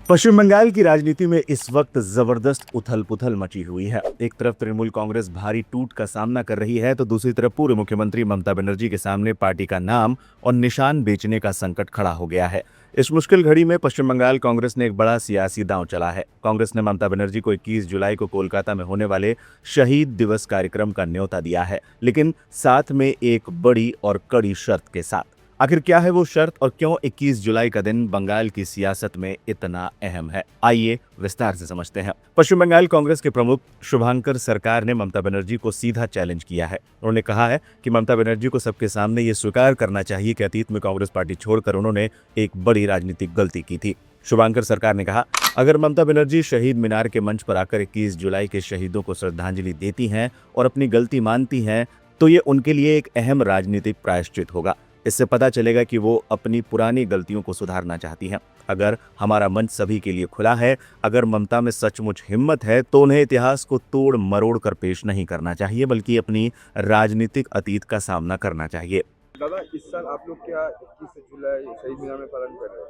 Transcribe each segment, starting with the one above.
पश्चिम बंगाल की राजनीति में इस वक्त जबरदस्त उथल-पुथल मची हुई है। एक तरफ तृणमूल कांग्रेस भारी टूट का सामना कर रही है, तो दूसरी तरफ पूर्व मुख्यमंत्री ममता बनर्जी के सामने पार्टी का नाम और निशान बेचने का संकट खड़ा हो गया है। इस मुश्किल घड़ी में पश्चिम बंगाल कांग्रेस ने एक बड़ा सियासी दांव चला है। कांग्रेस ने ममता बनर्जी को 21 जुलाई को कोलकाता में होने वाले शहीद दिवस कार्यक्रम का न्योता दिया है, लेकिन साथ में एक बड़ी और कड़ी शर्त के साथ। आखिर क्या है वो शर्त और क्यों 21 जुलाई का दिन बंगाल की सियासत में इतना अहम है, आइए विस्तार से समझते हैं। पश्चिम बंगाल कांग्रेस के प्रमुख शुभांकर सरकार ने ममता बनर्जी को सीधा चैलेंज किया है। उन्होंने कहा है कि ममता बनर्जी को सबके सामने ये स्वीकार करना चाहिए कि अतीत में कांग्रेस पार्टी छोड़कर उन्होंने एक बड़ी राजनीतिक गलती की थी। शुभांकर सरकार ने कहा, अगर ममता बनर्जी शहीद मीनार के मंच पर आकर 21 जुलाई के शहीदों को श्रद्धांजलि देती हैं और अपनी गलती मानती हैं, तो ये उनके लिए एक अहम राजनीतिक प्रायश्चित होगा। इससे पता चलेगा कि वो अपनी पुरानी गलतियों को सुधारना चाहती हैं। अगर हमारा मंच सभी के लिए खुला है, अगर ममता में सचमुच हिम्मत है, तो उन्हें इतिहास को तोड़ मरोड़ कर पेश नहीं करना चाहिए, बल्कि अपनी राजनीतिक अतीत का सामना करना चाहिए। दादा, इस साल आप लोग क्या 21 जुलाई शहीद मीनार में पालन कर रहे हैं?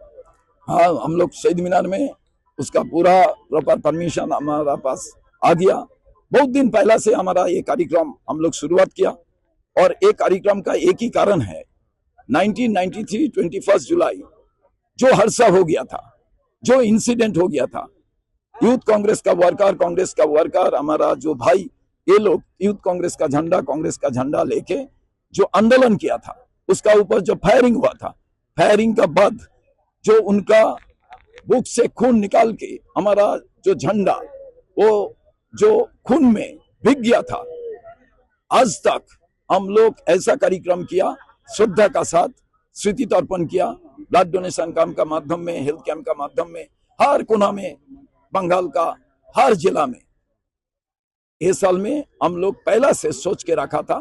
हाँ, हम लोग शहीद मीनार में उसका पूरा प्रॉपर परमिशन हमारा पास आ गया। बहुत दिन पहला से हमारा ये कार्यक्रम हम लोग शुरुआत किया और एक कार्यक्रम का एक ही कारण है, 1993 21 जुलाई जो हादसा हो गया था, जो इंसिडेंट हो गया था, यूथ कांग्रेस का वर्कर हमारा जो भाई, ये लोग यूथ कांग्रेस का झंडा लेके जो आंदोलन किया था, उसका ऊपर जो फायरिंग हुआ था, फायरिंग का बाद जो उनका बुक से खून निकाल के हमारा जो झंडा वो जो खून में भीग गया था। आज तक हम लोग ऐसा कार्यक्रम किया, श्रद्धा का साथ स्मृति तर्पण किया, ब्लड डोनेशन कैंप का माध्यम में, हेल्थ कैंप का माध्यम में, हर कोना में, बंगाल का हर जिला में। इस साल में हम लोग पहला से सोच के रखा था,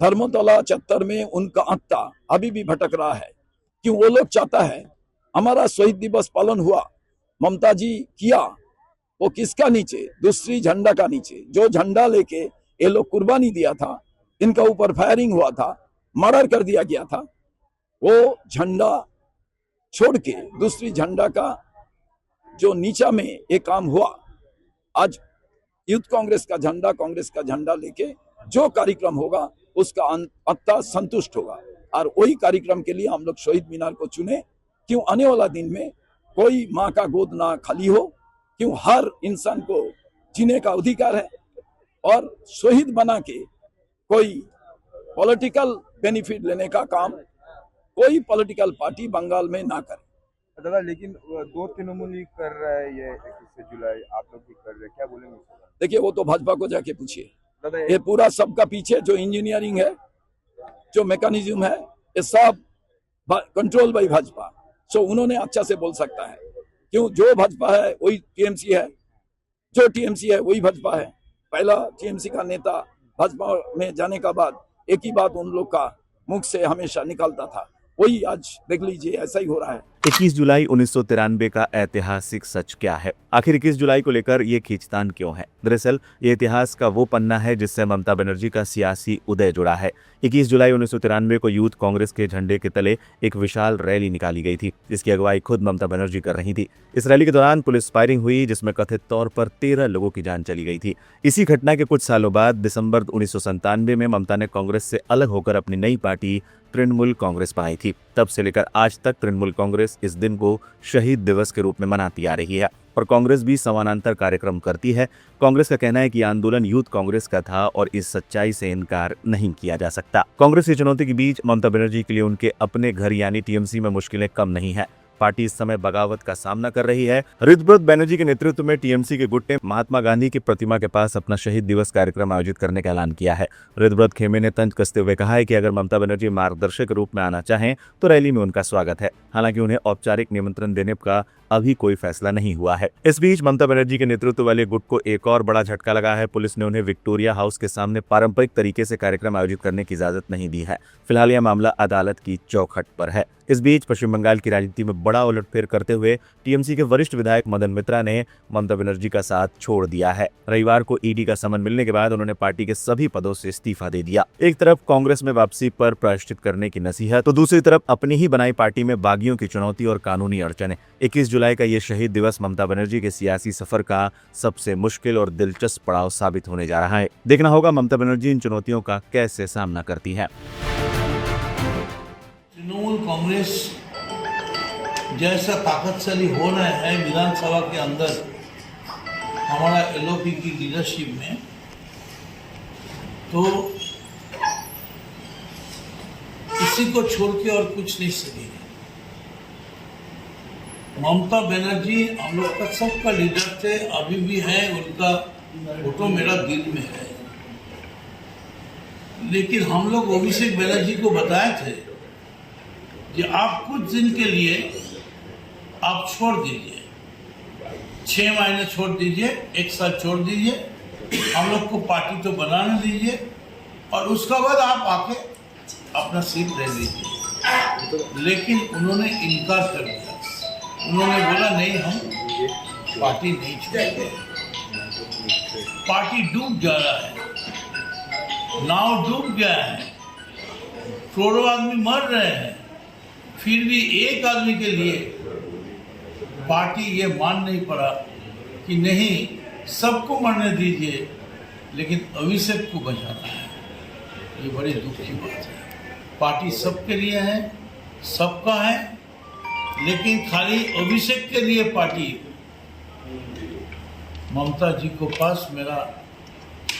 धर्मतला चत्तर में उनका आत्मा अभी भी भटक रहा है, क्यों वो लोग चाहता है हमारा शहीद दिवस पालन हुआ, ममता जी किया, वो किसका नीचे, दूसरी झंडा का नीचे, जो झंडा लेके ये लोग कुर्बानी दिया था, इनका ऊपर फायरिंग हुआ था, मर्डर कर दिया गया था, वो झंडा छोड़ के दूसरी झंडा का जो नीचा में एक काम हुआ। आज यूथ कांग्रेस का झंडा लेके जो कार्यक्रम होगा उसका आत्मा संतुष्ट होगा, और वही कार्यक्रम के लिए हम लोग शहीद मीनार को चुने। क्यों आने वाला दिन में कोई माँ का गोद ना खाली हो, क्यों हर इंसान को जीने का अधिकार है, और शहीद बना के कोई पॉलिटिकल बेनिफिट लेने का काम कोई पॉलिटिकल पार्टी बंगाल में ना करे। दादा, लेकिन दो तृणमूल ही कर रहा है ये 21 जुलाई, आप लोग भी कर रहे हैं, क्या बोलेंगे? देखिए, वो तो भाजपा को जाके पूछिए। दादा, ये पूरा सबका पीछे जो इंजीनियरिंग है, जो मैकेनिज्म है, ये सब कंट्रोल बाय भाजपा। सो उन्होंने अच्छा से बोल सकता है, क्यों जो भाजपा है वही टीएमसी है, जो टीएमसी है वही भाजपा है। पहला टीएमसी का नेता भाजपा में जाने का बाद एक ही बात उन लोग का मुख से हमेशा निकलता था, वही आज देख लीजिए ऐसा ही हो रहा है। 21 जुलाई 1993 का ऐतिहासिक सच क्या है? आखिर 21 जुलाई को लेकर ये खींचतान क्यों है? दरअसल ये इतिहास का वो पन्ना है जिससे ममता बनर्जी का सियासी उदय जुड़ा है। 21 जुलाई 1993 को यूथ कांग्रेस के झंडे के तले एक विशाल रैली निकाली गई थी, जिसकी अगुवाई खुद ममता बनर्जी कर रही थी। इस रैली के दौरान पुलिस फायरिंग हुई, जिसमें कथित तौर पर 13 लोगों की जान चली गई थी। इसी घटना के कुछ सालों बाद दिसंबर 1997 में ममता ने कांग्रेस से अलग होकर अपनी नई पार्टी तृणमूल कांग्रेस बनाई थी। तब से लेकर आज तक तृणमूल कांग्रेस इस दिन को शहीद दिवस के रूप में मनाती आ रही है, और कांग्रेस भी समानांतर कार्यक्रम करती है। कांग्रेस का कहना है कि आंदोलन यूथ कांग्रेस का था और इस सच्चाई से इनकार नहीं किया जा सकता। कांग्रेस की चुनौती के बीच ममता बनर्जी के लिए उनके अपने घर यानी टीएमसी में मुश्किलें कम नहीं है। पार्टी इस समय बगावत का सामना कर रही है। ऋतुव्रत बैनर्जी के नेतृत्व में टीएमसी के गुट ने महात्मा गांधी की प्रतिमा के पास अपना शहीद दिवस कार्यक्रम आयोजित करने का ऐलान किया है। ऋतुव्रत खेमे ने तंज कसते हुए कहा है कि अगर ममता बनर्जी मार्गदर्शक के रूप में आना चाहें तो रैली में उनका स्वागत है। हालांकि उन्हें औपचारिक निमंत्रण देने का अभी कोई फैसला नहीं हुआ है। इस बीच ममता बनर्जी के नेतृत्व वाले गुट को एक और बड़ा झटका लगा है। पुलिस ने उन्हें विक्टोरिया हाउस के सामने पारंपरिक तरीके से कार्यक्रम आयोजित करने की इजाजत नहीं दी है। फिलहाल यह मामला अदालत की चौखट पर है। इस बीच पश्चिम बंगाल की राजनीति में बड़ा उलटफेर करते हुए टीएमसी के वरिष्ठ विधायक मदन मित्रा ने ममता बनर्जी का साथ छोड़ दिया है। रविवार को ईडी का समन मिलने के बाद उन्होंने पार्टी के सभी पदों से इस्तीफा दे दिया। एक तरफ कांग्रेस में वापसी पर प्रायश्चित करने की नसीहत, तो दूसरी तरफ अपनी ही बनाई पार्टी में बागियों की चुनौती और कानूनी अड़चने। 21 जुलाई जुलाई का ये शहीद दिवस ममता बनर्जी के सियासी सफर का सबसे मुश्किल और दिलचस्प पड़ाव साबित होने जा रहा है। देखना होगा ममता बनर्जी इन चुनौतियों का कैसे सामना करती है। तृणमूल कांग्रेस जैसा ताकतशाली हो रहा है विधानसभा के अंदर हमारा एलओपी की लीडरशिप में, तो किसी को छोड़ के और कुछ नहीं सकेंगे। ममता बनर्जी हम लोग का सबका लीडर थे, अभी भी है, उनका फोटो मेरा दिल में है। लेकिन हम लोग अभिषेक बनर्जी को बताए थे कि आप कुछ दिन के लिए आप छोड़ दीजिए, 6 महीने छोड़ दीजिए, 1 साल छोड़ दीजिए, हम लोग को पार्टी तो बनाने दीजिए और उसका बाद आप आके अपना सीट ले लीजिए। लेकिन उन्होंने इनकार कर दिया। उन्होंने बोला नहीं, हम पार्टी नहीं छोड़ेंगे। पार्टी डूब जा रहा है, नाव डूब गया है, करोड़ों आदमी मर रहे हैं, फिर भी एक आदमी के लिए पार्टी ये मान नहीं पड़ा कि नहीं, सबको मरने दीजिए लेकिन अभिषेक को बचाना है। ये बड़ी दुख की बात है। पार्टी सबके लिए है, सबका है, लेकिन खाली अभिषेक के लिए पार्टी। ममता जी को पास मेरा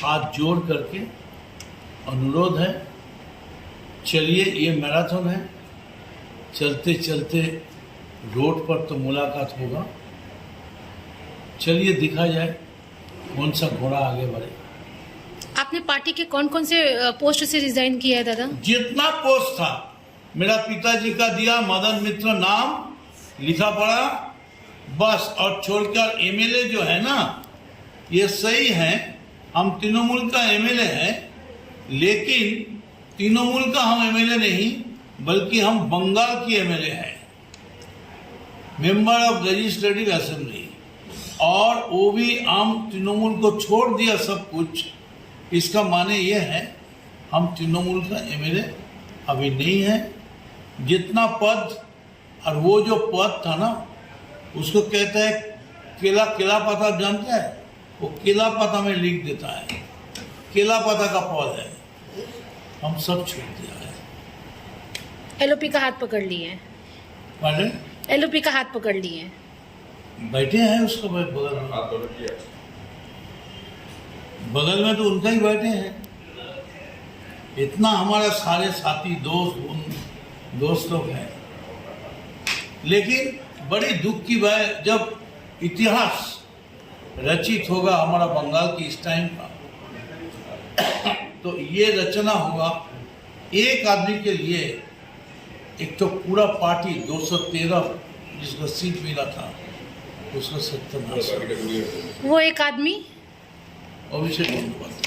हाथ जोड़ करके अनुरोध है, चलिए, ये मैराथन है, चलते चलते रोड पर तो मुलाकात होगा। चलिए दिखा जाए कौन सा घोड़ा आगे बढ़े। आपने पार्टी के कौन कौन से पोस्ट से रिजाइन किया है दादा? जितना पोस्ट था मेरा पिताजी का दिया, मदन मित्र नाम लिखा पड़ा बस, और छोड़कर एमएलए जो है ना, ये सही है, हम तृणमूल का एमएलए है, लेकिन तृणमूल का हम एमएलए नहीं, बल्कि हम बंगाल की एमएलए हैं, मेंबर ऑफ लेजिस्लेटिव असेंबली, और वो भी हम तृणमूल को छोड़ दिया सब कुछ। इसका माने ये है हम तृणमूल का एमएलए अभी नहीं है। जितना पद, और वो जो पद था ना, उसको कहते हैं केला, केला पता जानते हैं, वो केला पता में लिख देता है, केला पता का पद है, हम सब छोड़ दिया है। एलओपी का हाथ पकड़ लिए हैं। पढ़े एलओपी का हाथ पकड़ लिए हैं। बैठे हैं उसको बगल में, बगल में तो उनका ही बैठे हैं। इतना हमारा सारे साथी दोस्त लोग हैं, लेकिन बड़ी दुख की बात है, जब इतिहास रचित होगा हमारा बंगाल की इस टाइम का, तो ये रचना होगा एक आदमी के लिए। एक तो पूरा पार्टी 213 जिसको सीट मिला था, उसको 70 वो एक आदमी अभिषेक बंदोपाध्याय।